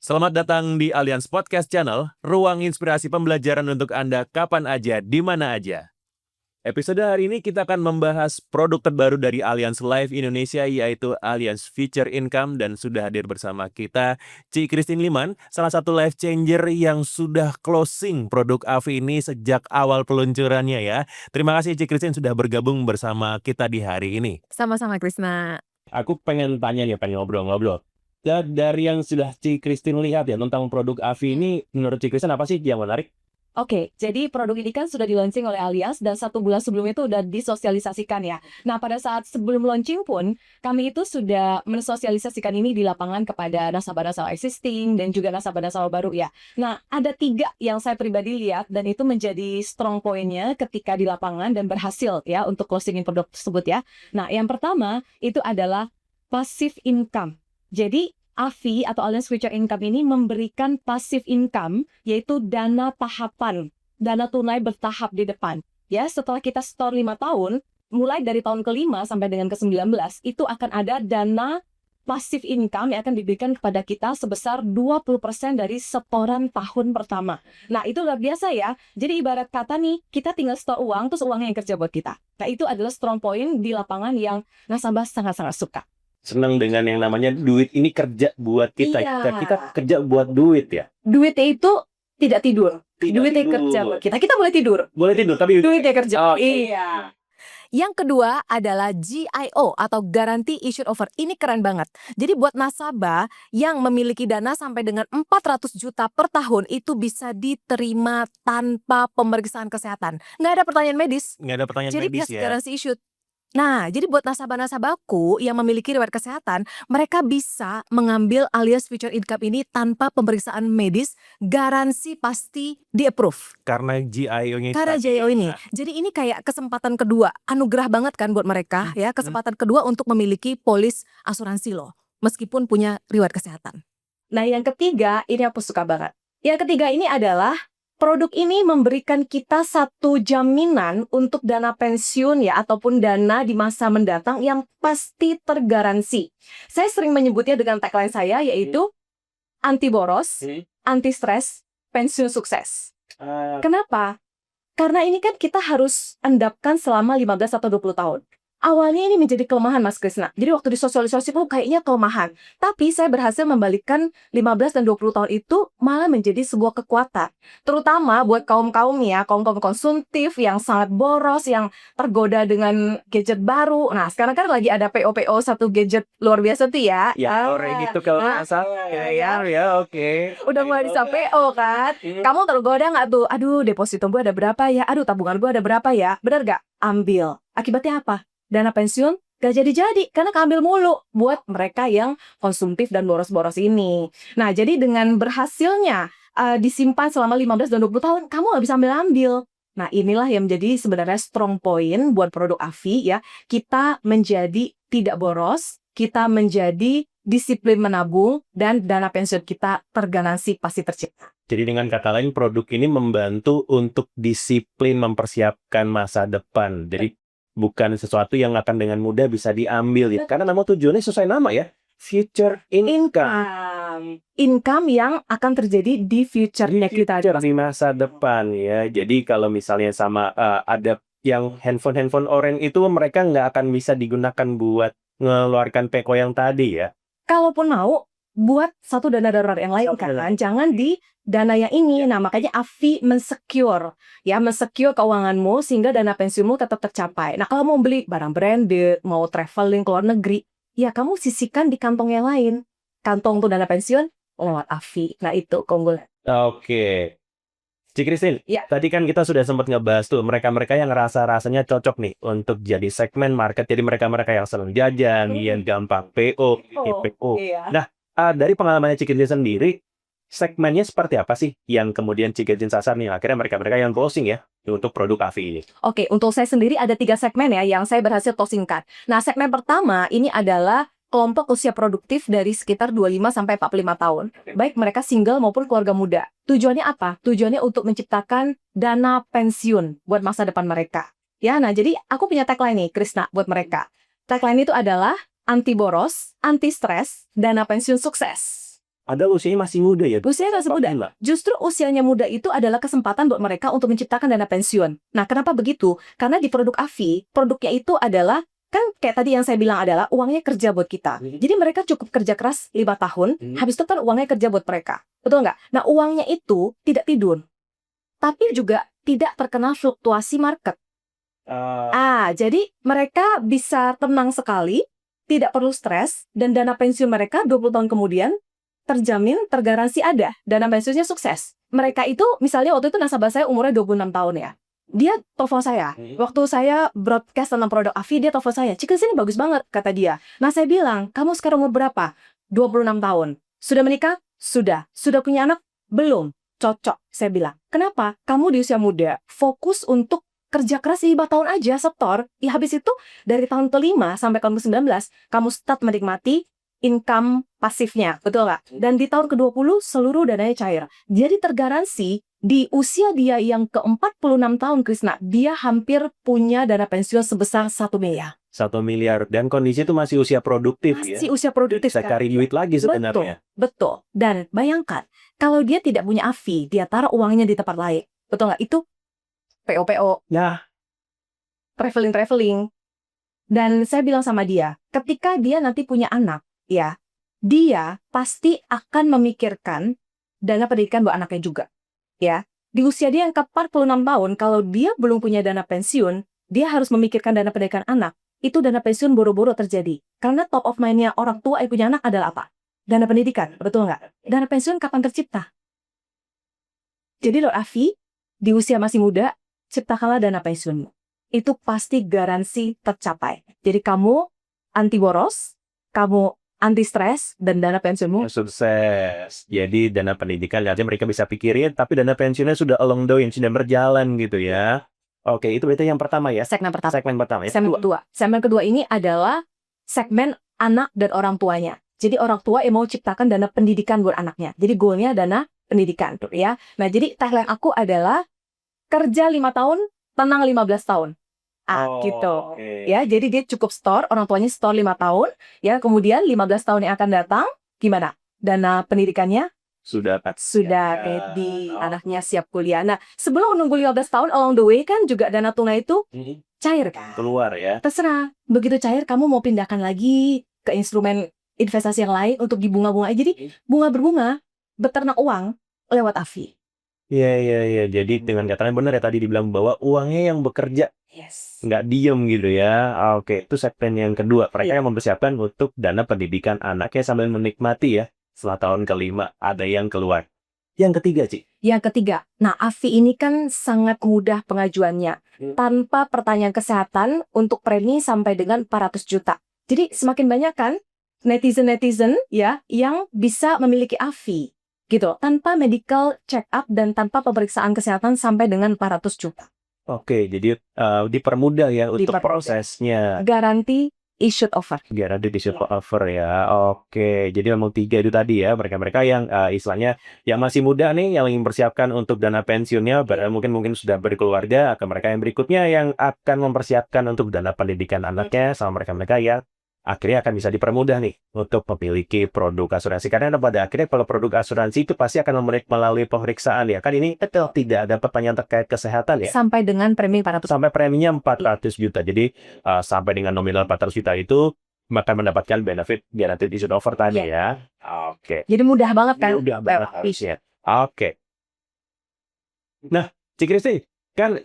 Selamat datang di Allianz Podcast Channel, ruang inspirasi pembelajaran untuk Anda kapan aja, di mana aja. Episode hari ini kita akan membahas produk terbaru dari Allianz Life Indonesia, yaitu Allianz Future Income, dan sudah hadir bersama kita Ci Christine Liman, salah satu life changer yang sudah closing produk AFI ini sejak awal peluncurannya ya. Terima kasih Ci Christine sudah bergabung bersama kita di hari ini. Sama-sama Krisna. Aku pengen tanya nih, pengen ngobrol-ngobrol. Dari yang sudah Ci Christine lihat ya tentang produk AFI ini, menurut Ci Christine apa sih yang menarik? Oke, jadi produk ini kan sudah di-launching oleh Allianz dan 1 bulan sebelumnya itu udah disosialisasikan ya. Nah, pada saat sebelum launching pun, kami itu sudah mensosialisasikan ini di lapangan kepada nasabah-nasabah existing dan juga nasabah-nasabah baru ya. Nah, ada 3 yang saya pribadi lihat dan itu menjadi strong point-nya ketika di lapangan dan berhasil ya untuk closingin produk tersebut ya. Nah, yang pertama itu adalah passive income. Jadi, AFI atau Allianz Future Income ini memberikan passive income, yaitu dana tahapan, dana tunai bertahap di depan. Ya, setelah kita store 5 tahun, mulai dari tahun ke-5 sampai dengan ke-19, itu akan ada dana passive income yang akan diberikan kepada kita sebesar 20% dari setoran tahun pertama. Nah, itu luar biasa ya. Jadi ibarat kata nih, kita tinggal store uang, terus uangnya yang kerja buat kita. Nah, itu adalah strong point di lapangan yang nasabah sangat-sangat suka. Senang dengan yang namanya duit ini kerja buat kita. Iya. Kita kerja buat duit ya. Duitnya itu tidak tidur. Duitnya tidur. kerja buat kita. Kita boleh tidur. Boleh tidur tapi Duitnya kerja. Oh, Iya. Yang kedua adalah GIO atau Guarantee Issued Offer. Ini keren banget. Jadi buat nasabah yang memiliki dana sampai dengan 400 juta per tahun itu bisa diterima tanpa pemeriksaan kesehatan. Nggak ada pertanyaan medis. nggak ada pertanyaan Jadi medis biasa ya. guarantee issued. Nah, jadi buat nasabah-nasabahku yang memiliki riwayat kesehatan, mereka bisa mengambil Allianz Future Income ini tanpa pemeriksaan medis, garansi pasti di-approve. Karena GIO-nya Karena GIO ini. Jadi ini kayak kesempatan kedua, anugerah banget kan buat mereka ya, kesempatan kedua untuk memiliki polis asuransi loh, meskipun punya riwayat kesehatan. Nah, yang ketiga, ini aku suka banget. Yang ketiga ini adalah produk ini memberikan kita satu jaminan untuk dana pensiun ya ataupun dana di masa mendatang yang pasti tergaransi. Saya sering menyebutnya dengan tagline saya yaitu anti boros, anti stres, pensiun sukses. Kenapa? Karena ini kan kita harus endapkan selama 15 atau 20 tahun. Awalnya ini menjadi kelemahan Mas Krisna. Jadi waktu disosialisasi kayaknya kelemahan. Tapi saya berhasil membalikkan 15 dan 20 tahun itu malah menjadi sebuah kekuatan. Terutama buat kaum-kaum ya, kaum-kaum konsumtif yang sangat boros, yang tergoda dengan gadget baru. Nah, sekarang kan lagi ada PO-PO satu gadget luar biasa tuh ya. Ya, orang gitu kalau nggak salah ya, oke. Udah mulai bisa PO kan. Kamu tergoda nggak tuh? Aduh, deposito gue ada berapa ya? Aduh, tabungan gue ada berapa ya? Bener nggak? Ambil. Akibatnya apa? Dana pensiun gak jadi-jadi karena keambil mulu buat mereka yang konsumtif dan boros-boros ini. Nah, jadi dengan berhasilnya disimpan selama 15 dan 20 tahun, kamu gak bisa ambil-ambil. Nah, inilah yang menjadi sebenarnya strong point buat produk AFI ya. Kita menjadi tidak boros, kita menjadi disiplin menabung, dan dana pensiun kita tergaransi pasti tercipta. Jadi dengan kata lain, produk ini membantu untuk disiplin mempersiapkan masa depan. Jadi bukan sesuatu yang akan dengan mudah bisa diambil ya. Karena nama tujuannya sesuai nama ya. Future Income. Income yang akan terjadi di future-nya kita. Di masa depan ya. Jadi kalau misalnya sama ada yang handphone orang itu mereka nggak akan bisa digunakan buat ngeluarkan PEKO yang tadi ya. Kalaupun mau, buat satu dana darurat yang lain kan. Jangan di dana yang ini. Nah, makanya AFI mensecure keuanganmu sehingga dana pensiunmu tetap tercapai. Nah, kalau mau beli barang branded, mau traveling ke luar negeri, ya kamu sisihkan di kantong yang lain. Kantong untuk dana pensiun lewat AFI. Nah, itu keunggulan. Oke. Ci Christine, Ya. tadi kan kita sudah sempat ngebahas tuh mereka-mereka yang rasanya cocok nih untuk jadi segmen market. Jadi mereka-mereka yang senang jajan, yang gampang PO, IPO. Iya. Nah, dari pengalamannya Ci Christine sendiri, segmennya seperti apa sih yang kemudian Ci Christine sasar nih? Akhirnya mereka-mereka yang closing ya untuk produk AFI ini. Oke, untuk saya sendiri ada 3 segmen ya yang saya berhasil closingkan. Nah, segmen pertama ini adalah kelompok usia produktif dari sekitar 25 sampai 45 tahun. Baik mereka single maupun keluarga muda. Tujuannya apa? Tujuannya untuk menciptakan dana pensiun buat masa depan mereka. Ya, nah jadi aku punya tagline nih, Krisna, buat mereka. Tagline itu adalah anti boros, anti stres, dana pensiun sukses. Ada usianya masih muda ya. Usianya nggak semuda. Gila. Justru usianya muda itu adalah kesempatan buat mereka untuk menciptakan dana pensiun. Nah, kenapa begitu? Karena di produk AFI, produknya itu adalah, kan kayak tadi yang saya bilang adalah uangnya kerja buat kita. Jadi mereka cukup kerja keras 5 tahun, habis itu kan uangnya kerja buat mereka. Betul nggak? Nah, uangnya itu tidak tidur. Tapi juga tidak terkena fluktuasi market. Jadi mereka bisa tenang sekali, tidak perlu stres, dan dana pensiun mereka 20 tahun kemudian terjamin, tergaransi ada. Dana pensiunnya sukses. Mereka itu, misalnya waktu itu nasabah saya umurnya 26 tahun ya. Dia telepon saya. Waktu saya broadcast tentang produk AFI, dia telepon saya. Cik, ini bagus banget, kata dia. Nah, saya bilang, kamu sekarang umur berapa? 26 tahun. Sudah menikah? Sudah. Sudah punya anak? Belum. Cocok, saya bilang. Kenapa? Kamu di usia muda, fokus untuk kerja keras 5 tahun aja, setor. Ya, habis itu, dari tahun ke-5 sampai tahun ke-19, kamu start menikmati income pasifnya, betul nggak? Dan di tahun ke-20 seluruh dananya cair. Jadi tergaransi di usia dia yang ke-46 tahun, Krisna, dia hampir punya dana pensiun sebesar 1 miliar. 1 miliar. Dan kondisi itu masih usia produktif ya. Masih usia produktif. Bisa cari duit lagi sebenarnya. Betul. Dan bayangkan, kalau dia tidak punya AFI, dia taruh uangnya di tempat lain. Betul nggak? Itu PO-PO. Nah. Traveling. Dan saya bilang sama dia, ketika dia nanti punya anak, ya, dia pasti akan memikirkan dana pendidikan buat anaknya juga. Ya, di usia dia yang ke-46 tahun, kalau dia belum punya dana pensiun, dia harus memikirkan dana pendidikan anak. Itu dana pensiun boro-boro terjadi. Karena top of mind-nya orang tua yang punya anak adalah apa? Dana pendidikan, betul nggak? Dana pensiun kapan tercipta? Jadi Lord Afi, di usia masih muda, ciptakanlah dana pensiunmu. Itu pasti garansi tercapai. Jadi kamu anti boros, kamu anti stres, dan dana pensiunmu sukses. Jadi dana pendidikan aja mereka bisa pikirin, tapi dana pensiunnya sudah along the way, sudah berjalan gitu ya. Oke, itu berarti yang pertama ya. Segmen pertama. Ya. Segmen kedua ini adalah segmen anak dan orang tuanya. Jadi orang tua yang mau ciptakan dana pendidikan buat anaknya. Jadi goalnya dana pendidikan ya. Nah, jadi tagline aku adalah kerja 5 tahun, tenang 15 tahun. Gitu. Okay. Ya, jadi dia cukup store, orang tuanya store 5 tahun, ya, kemudian 15 tahun yang akan datang, gimana? Dana pendidikannya sudah ready, anaknya siap kuliah. Nah, sebelum menunggu 15 tahun along the way kan juga dana tunai itu cair kan? Keluar ya. Terserah. Begitu cair kamu mau pindahkan lagi ke instrumen investasi yang lain untuk di bunga-bunga. Jadi bunga berbunga, beternak uang lewat AFI. Iya. Jadi dengan katanya benar ya tadi dibilang bahwa uangnya yang bekerja. Yes. Nggak diem gitu ya. Oke, itu segmen yang kedua. Mereka yang mempersiapkan untuk dana pendidikan anaknya sambil menikmati ya. Setelah tahun ke-5 ada yang keluar. Yang ketiga, Ci. Yang ketiga. Nah, AFI ini kan sangat mudah pengajuannya. Tanpa pertanyaan kesehatan untuk premi sampai dengan 400 juta. Jadi semakin banyak kan netizen-netizen ya yang bisa memiliki AFI. Gitu, tanpa medical check up dan tanpa pemeriksaan kesehatan sampai dengan 400 juta. Oke, jadi dipermudah ya untuk prosesnya. Garanti issued offer. Garanti issued offer ya. Oke, jadi memang 3 itu tadi ya. Mereka-mereka yang istilahnya yang masih muda nih, yang ingin mempersiapkan untuk dana pensiunnya, mungkin sudah berkeluarga. Ke mereka yang berikutnya yang akan mempersiapkan untuk dana pendidikan anaknya, sama mereka-mereka yang akhirnya akan bisa dipermudah nih untuk memiliki produk asuransi. Karena pada akhirnya kalau produk asuransi itu pasti akan melalui pemeriksaan ya. Kan ini tidak ada pertanyaan terkait kesehatan ya. Sampai dengan premi 400. Sampai preminya 400 juta. Jadi sampai dengan nominal 400 juta itu akan mendapatkan benefit guaranteed issued offer tadi ya. Oke. Jadi mudah banget kan? Mudah banget harusnya. Oke. Nah, Cik Kristi, kan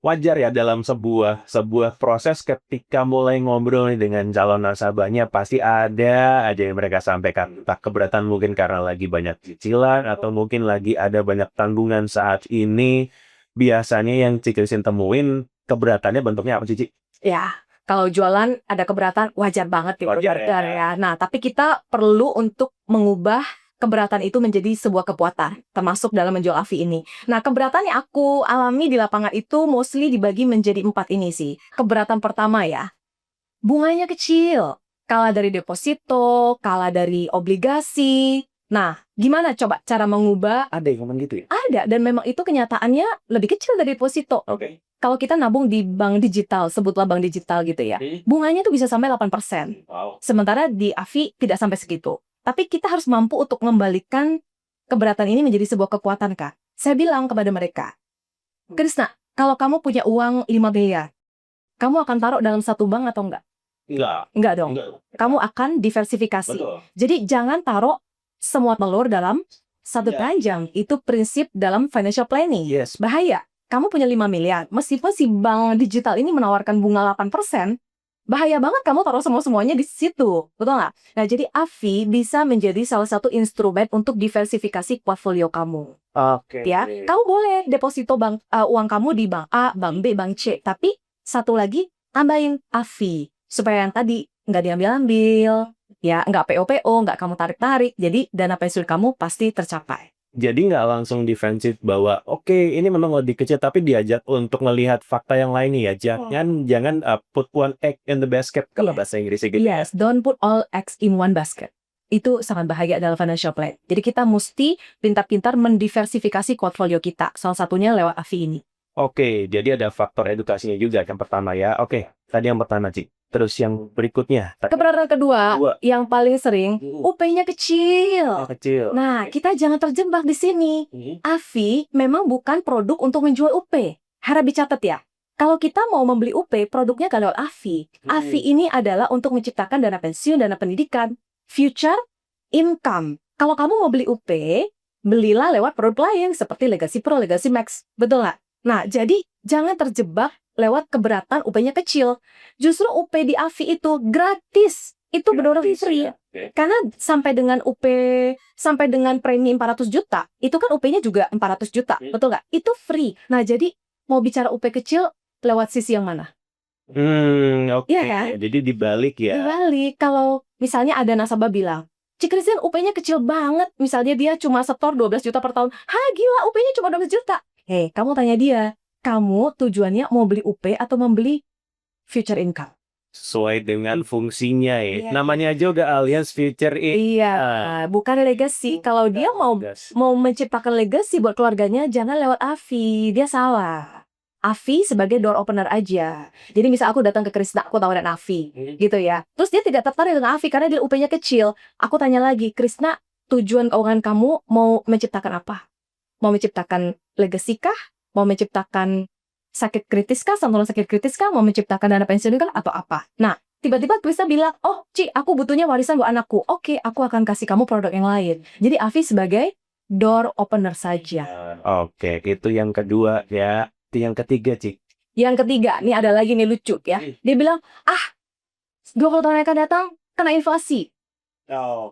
wajar ya dalam sebuah proses ketika mulai ngobrol nih dengan calon nasabahnya pasti ada aja yang mereka sampaikan. Entah keberatan mungkin karena lagi banyak cicilan atau mungkin lagi ada banyak tanggungan saat ini. Biasanya yang Cik Kristi temuin keberatannya bentuknya apa sih, Cik? Ya, kalau jualan ada keberatan wajar banget Wajar ya. Nah, tapi kita perlu untuk mengubah keberatan itu menjadi sebuah kekuatan, termasuk dalam menjual AFI ini. Nah, keberatan yang aku alami di lapangan itu mostly dibagi menjadi 4 ini sih. Keberatan pertama ya, bunganya kecil, kalah dari deposito, kalah dari obligasi. Nah, gimana coba cara mengubah? Ada yang ngomong gitu ya? Ada, dan memang itu kenyataannya lebih kecil dari deposito. Oke. Kalau kita nabung di bank digital, sebutlah bank digital gitu ya, bunganya itu bisa sampai 8%. Wow. Sementara di AFI tidak sampai segitu. Tapi kita harus mampu untuk membalikkan keberatan ini menjadi sebuah kekuatan, Kak. Saya bilang kepada mereka, Krisna, kalau kamu punya uang 5 miliar, kamu akan taruh dalam satu bank atau enggak? Enggak dong. Kamu akan diversifikasi. Betul. Jadi jangan taruh semua telur dalam satu keranjang. Itu prinsip dalam financial planning. Yes. Bahaya. Kamu punya 5 miliar, meskipun si bank digital ini menawarkan bunga 8%, bahaya banget kamu taruh semuanya di situ. Betul nggak? Nah, jadi AFI bisa menjadi salah satu instrumen untuk diversifikasi portfolio kamu. Oke. Ya, kamu boleh deposito uang kamu di bank A, bank B, bank C. Tapi satu lagi, tambahin AFI. Supaya yang tadi nggak diambil-ambil, ya nggak PO-PO, nggak kamu tarik-tarik. Jadi dana pensiun kamu pasti tercapai. Jadi nggak langsung defensif bahwa oke, ini memang lebih kecil, tapi diajak untuk melihat fakta yang lain nih ya. Jangan put one egg in the basket kalau bahasa Inggrisnya gitu. Yes, don't put all eggs in one basket. Itu sangat bahaya dalam financial plan. Jadi kita mesti pintar-pintar mendiversifikasi portfolio kita. Salah satunya lewat AFI ini. Oke, jadi ada faktor edukasinya juga yang pertama ya. Oke, tadi yang pertama, Ci. Terus yang berikutnya. Keberatan kedua, yang paling sering, UP-nya kecil. Kecil. Nah, kita jangan terjebak di sini. AFI memang bukan produk untuk menjual UP. Harap dicatat ya. Kalau kita mau membeli UP, produknya kalau AFI. AFI ini adalah untuk menciptakan dana pensiun, dana pendidikan, future income. Kalau kamu mau beli UP, belilah lewat produk lain seperti Legacy Pro, Legacy Max. Betul nggak? Nah, jadi jangan terjebak lewat keberatan UP-nya kecil. Justru UP di AFI itu gratis. Itu benar-benar free. Karena sampai dengan sampai dengan premi 400 juta, itu kan UP-nya juga 400 juta. Betul nggak? Itu free. Nah, jadi mau bicara UP kecil lewat sisi yang mana? Oke. Iya kan? Jadi dibalik ya. Dibalik. Kalau misalnya ada nasabah bilang, Cik Christian UP-nya kecil banget. Misalnya dia cuma setor 12 juta per tahun. Hah, gila, UP-nya cuma 12 juta. Hei, kamu tanya dia, kamu tujuannya mau beli UP atau membeli future income? Sesuai dengan fungsinya ya. Iya. Namanya aja udah Allianz Future Iya, bukan legacy. Kalau dia mau menciptakan legacy buat keluarganya, jangan lewat AFI. Dia salah. AFI sebagai door opener aja. Jadi misal aku datang ke Krisna, aku tawarin AFI, gitu ya. Terus dia tidak tertarik dengan AFI karena dia UP-nya kecil. Aku tanya lagi, Krisna, tujuan keuangan kamu mau menciptakan apa? Mau menciptakan legacy kah? Mau menciptakan sakit kritis kah? Santunan sakit kritis kah? Mau menciptakan dana pensiun kah? Atau apa? Nah, tiba-tiba Krisna bilang, oh Ci, aku butuhnya warisan buat anakku. Oke, aku akan kasih kamu produk yang lain. Jadi AFI sebagai door opener saja. Oke, itu yang kedua ya. Itu yang ketiga, Ci. Yang ketiga, nih ada lagi nih lucu ya. Dia bilang, 20 tahun yang akan datang kena inflasi.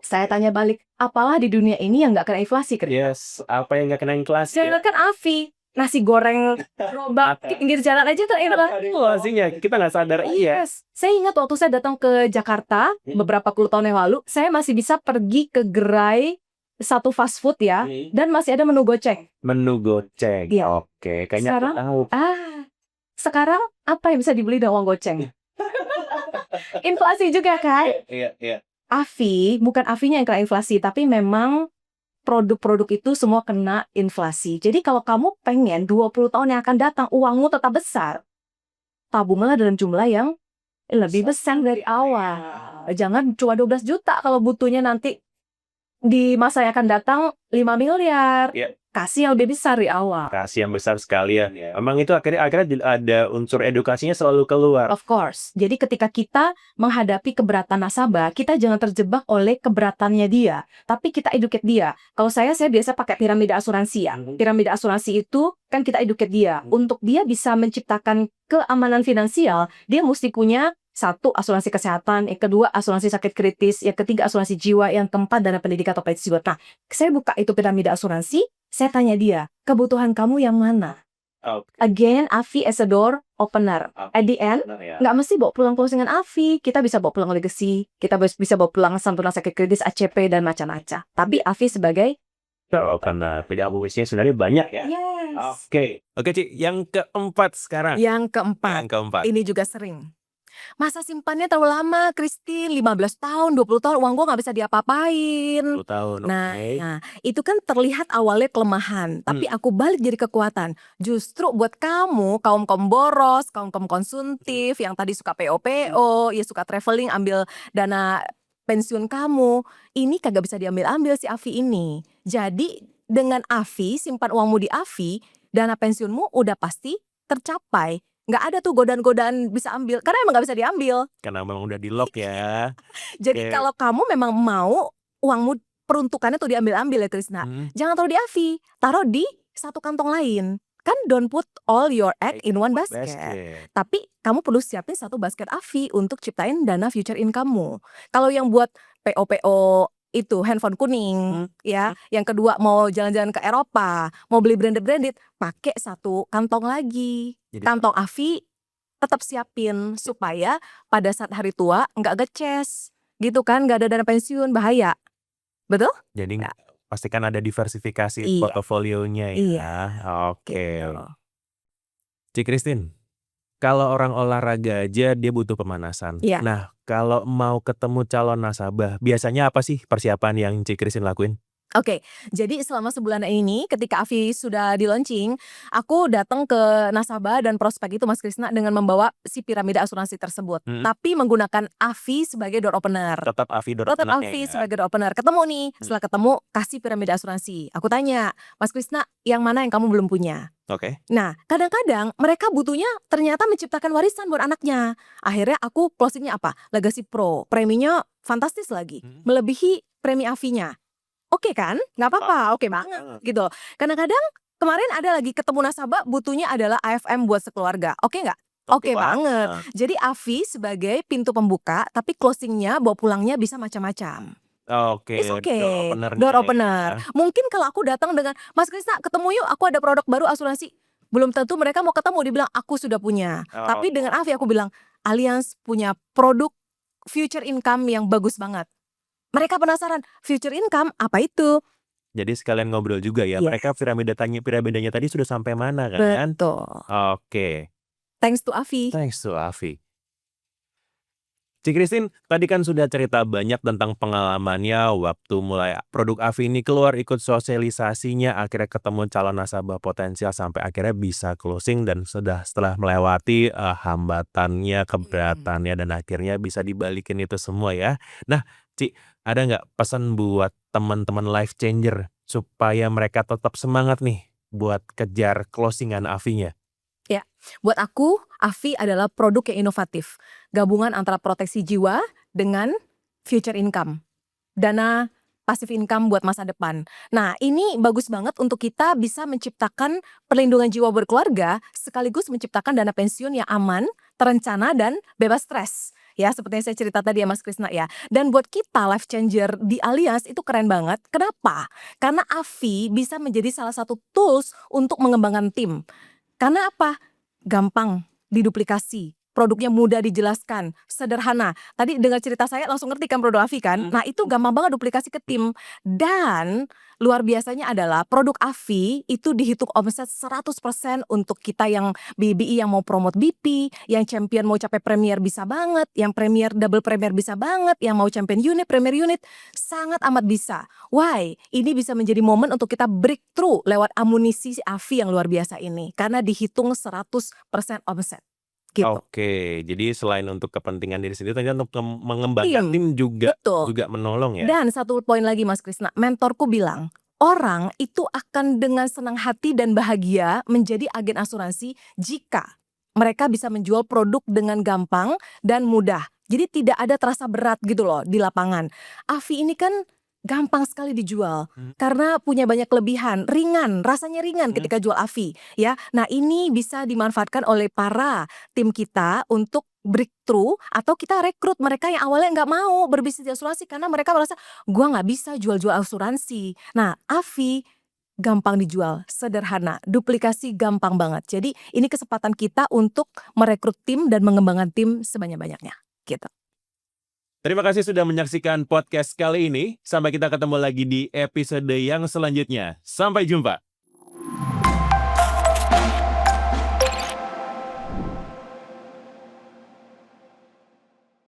Saya tanya balik, apalah di dunia ini yang nggak kena inflasi? Yes, apa yang nggak kena inflasi? Jangan kan AFI, nasi goreng gerobak pinggir jalan aja terinflasi. Inflasinya kita nggak sadar. Iya. Yes. Saya ingat waktu saya datang ke Jakarta beberapa puluh tahun yang lalu, saya masih bisa pergi ke gerai satu fast food ya, dan masih ada menu goceng. Menu goceng. Iya. Oke, kayaknya aku tahu. Sekarang apa yang bisa dibeli dengan uang goceng? Inflasi juga kan? Iya. AFI, bukan AFI-nya yang kena inflasi, tapi memang produk-produk itu semua kena inflasi. Jadi kalau kamu pengen 20 tahun yang akan datang uangmu tetap besar, tabunglah dalam jumlah yang lebih besar dari awal. Jangan cuma 12 juta kalau butuhnya nanti di masa yang akan datang 5 miliar. Kasih yang lebih besar di awal. Kasih yang besar sekalian ya. Emang itu akhirnya ada unsur edukasinya selalu keluar. Of course. Jadi ketika kita menghadapi keberatan nasabah, kita jangan terjebak oleh keberatannya dia, tapi kita educate dia. Kalau saya biasa pakai piramida asuransi ya. Piramida asuransi itu kan kita educate dia. Untuk dia bisa menciptakan keamanan finansial, dia mesti punya satu, asuransi kesehatan, yang kedua, asuransi sakit kritis, yang ketiga, asuransi jiwa, yang keempat, dana pendidikan atau pensiun. Nah, saya buka itu piramida asuransi, saya tanya dia, kebutuhan kamu yang mana? Again, AFI as a door opener. At the end, nggak mesti bawa pulang closingan AFI, kita bisa bawa pulang legacy, kita bisa bawa pulang santunan sakit kritis, ACP, dan macam-macam. Tapi AFI sebagai karena pilihan bisnisnya sebenarnya banyak ya. Yes. Oke, Ci, yang keempat sekarang. Yang keempat. Ini juga sering. Masa simpannya terlalu lama, Christine, 15 tahun, 20 tahun, uang gue gak bisa diapa-apain. 10 tahun, Nah, itu kan terlihat awalnya kelemahan, tapi aku balik jadi kekuatan. Justru buat kaum boros, kaum konsumtif, yang tadi suka PO-PO, ya suka traveling, ambil dana pensiun kamu, ini kagak bisa diambil-ambil si Afi ini. Jadi dengan Afi, simpan uangmu di Afi, dana pensiunmu udah pasti tercapai. Nggak ada tuh godaan-godaan bisa ambil, karena emang nggak bisa diambil. Karena memang udah di-lock ya. Jadi Oke. kalau kamu memang mau uangmu peruntukannya tuh diambil-ambil ya Krisna, jangan taruh di Afi, taruh di satu kantong lain. Kan don't put all your egg in one basket. Tapi kamu perlu siapin satu basket Afi untuk ciptain dana future income-mu. Kalau yang buat PO-PO itu handphone kuning, ya. Yang kedua mau jalan-jalan ke Eropa, mau beli branded, pakai satu kantong lagi. Jadi Kantong Afi tetap siapin supaya pada saat hari tua nggak geces, gitu kan? Nggak ada dana pensiun, bahaya. Betul? Jadi Ya. pastikan ada diversifikasi Iya. portofolionya ya. Iya. Oke. Gitu. Cik Christine, kalau orang olahraga aja dia butuh pemanasan. Iya. Nah, kalau mau ketemu calon nasabah, biasanya apa sih persiapan yang Cik Christine lakuin? Oke, jadi selama sebulan ini ketika Afi sudah di-launching, aku datang ke nasabah dan prospek itu Mas Krisna dengan membawa si piramida asuransi tersebut. Tapi menggunakan Afi sebagai door opener. Tetap Afi door Tetap opener-nya Afi ya. sebagai door opener. Ketemu nih, setelah ketemu kasih piramida asuransi. Aku tanya, Mas Krisna, yang mana yang kamu belum punya? Oke. Nah, kadang-kadang mereka butuhnya ternyata menciptakan warisan buat anaknya. Akhirnya aku closingnya apa? Legacy Pro. Preminya fantastis lagi. Melebihi premi Afi-nya. Oke kan? Nggak apa-apa, oke banget gitu. Kadang-kadang kemarin ada lagi ketemu nasabah butuhnya adalah AFM buat sekeluarga. Oke nggak? Oke banget. Jadi Afi sebagai pintu pembuka, tapi closingnya bawa pulangnya bisa macam-macam. Oke, It's okay. door Door opener. opener. Mungkin kalau aku datang dengan Mas Krisna ketemu yuk, aku ada produk baru asuransi. Belum tentu mereka mau ketemu, dibilang aku sudah punya. Tapi dengan Afi aku bilang, Allianz punya produk future income yang bagus banget. Mereka penasaran, future income apa itu? Jadi sekalian ngobrol juga ya. Yes. Mereka piramidanya tadi sudah sampai mana kan? Betul. Oke. Thanks to Afi. Thanks to Afi. Cik Christine, tadi kan sudah cerita banyak tentang pengalamannya waktu mulai produk Afi ini keluar, ikut sosialisasinya, akhirnya ketemu calon nasabah potensial sampai akhirnya bisa closing dan setelah melewati hambatannya, keberatannya dan akhirnya bisa dibalikin itu semua ya. Nah, Cik, ada nggak pesan buat teman-teman life changer supaya mereka tetap semangat nih buat kejar closingan Afi-nya? Ya, buat aku Afi adalah produk yang inovatif. Gabungan antara proteksi jiwa dengan future income. Dana passive income buat masa depan. Nah, ini bagus banget untuk kita bisa menciptakan perlindungan jiwa berkeluarga sekaligus menciptakan dana pensiun yang aman, terencana dan bebas stres. Ya, seperti yang saya cerita tadi ya Mas Krisna ya. Dan buat kita life changer di Allianz itu keren banget. Kenapa? Karena Afi bisa menjadi salah satu tools untuk mengembangkan tim. Karena apa? Gampang diduplikasi, produknya mudah dijelaskan, sederhana. Tadi dengar cerita saya langsung ngerti kan produk Afi kan? Nah itu gampang banget duplikasi ke tim. Dan luar biasanya adalah produk Afi itu dihitung omset 100% untuk kita yang BBI yang mau promote BP, yang champion mau capai premier bisa banget, yang premier double premier bisa banget, yang mau champion unit, premier unit sangat amat bisa. Why? Ini bisa menjadi momen untuk kita breakthrough lewat amunisi Afi yang luar biasa ini karena dihitung 100% omset. Gitu. Oke, jadi selain untuk kepentingan diri sendiri, ternyata untuk mengembangkan tim juga menolong ya. Dan satu poin lagi Mas Krisna, mentorku bilang, orang itu akan dengan senang hati dan bahagia menjadi agen asuransi jika mereka bisa menjual produk dengan gampang dan mudah. Jadi tidak ada terasa berat gitu loh di lapangan. Afi ini kan gampang sekali dijual karena punya banyak kelebihan, ringan, rasanya ringan ketika jual Afi ya. Nah, ini bisa dimanfaatkan oleh para tim kita untuk breakthrough atau kita rekrut mereka yang awalnya nggak mau berbisnis di asuransi karena mereka merasa gua nggak bisa jual-jual asuransi. Nah, Afi gampang dijual, sederhana, duplikasi gampang banget. Jadi ini kesempatan kita untuk merekrut tim dan mengembangkan tim sebanyak-banyaknya gitu. Terima kasih sudah menyaksikan podcast kali ini. Sampai kita ketemu lagi di episode yang selanjutnya. Sampai jumpa.